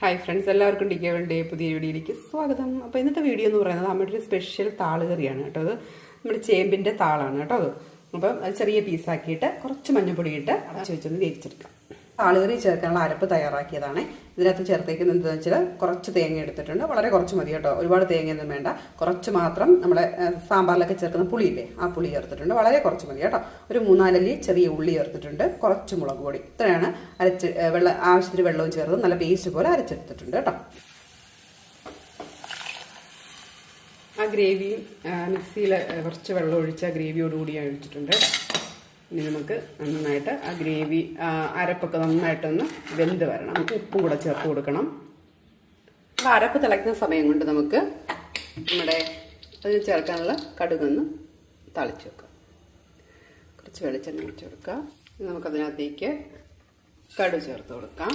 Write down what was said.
Hi friends, എല്ലാവർക്കും D K വേണ്ടി പുതിയ വീഡിയോയിലേക്ക് സ്വാഗതം. അപ്പോൾ ഇന്നത്തെ വീഡിയോ എന്ന് പറയുന്നത് നമ്മുടെ ഒരു സ്പെഷ്യൽ താള് കറിയാണ് കേട്ടോ. അത് നമ്മുടെ ചേമ്പിൻ്റെ താളാണ് കേട്ടോ. അപ്പം അത് ചെറിയ പീസാക്കിയിട്ട് കുറച്ച് മഞ്ഞൾപ്പൊടി ഇട്ട് അടച്ചു വെച്ചൊന്ന് വേവിച്ചെടുക്കാം. താള് കറി ചേർക്കാനുള്ള അരപ്പ് തയ്യാറാക്കിയതാണ്. ഇതിനകത്ത് ചേർത്തേക്കുന്നത് എന്താണെന്ന് വെച്ചാൽ കുറച്ച് തേങ്ങ എടുത്തിട്ടുണ്ട്. വളരെ കുറച്ച് മതി കേട്ടോ, ഒരുപാട് തേങ്ങയൊന്നും വേണ്ട. കുറച്ച് മാത്രം നമ്മുടെ സാമ്പാറിലൊക്കെ ചേർക്കുന്ന പുളിയില്ലേ, ആ പുളി ചേർത്തിട്ടുണ്ട്. വളരെ കുറച്ച് മതി കേട്ടോ. ഒരു 3-4 അല്ലി ചെറിയ ഉള്ളി ചേർത്തിട്ടുണ്ട്. കുറച്ച് മുളക് പൊടി, ഇത്രയാണ്. ആവശ്യത്തിന് വെള്ളവും ചേർത്ത് നല്ല പേസ്റ്റ് പോലെ അരച്ചെടുത്തിട്ടുണ്ട് കേട്ടോ. ആ ഗ്രേവിയും മിക്സിയിൽ കുറച്ച് വെള്ളം ഒഴിച്ച് ആ ഗ്രേവിയോടുകൂടി ഞാൻ ഒഴിച്ചിട്ടുണ്ട്. ഇനി നമുക്ക് നന്നായിട്ട് ആ ഗ്രേവി അരപ്പൊക്കെ നന്നായിട്ടൊന്ന് വെന്ത് വരണം. നമുക്ക് ഉപ്പും കൂടെ ചേർത്ത് കൊടുക്കണം. അപ്പോൾ അരപ്പ് തിളയ്ക്കുന്ന സമയം കൊണ്ട് നമുക്ക് നമ്മുടെ അതിന് ചേർക്കാനുള്ള കടുകൊന്ന് തളിച്ച് വെക്കാം. കുറച്ച് വെളിച്ചെണ്ണ ഒഴിച്ച് കൊടുക്കുക. നമുക്കതിനകത്തേക്ക് കടുക് ചേർത്ത് കൊടുക്കാം.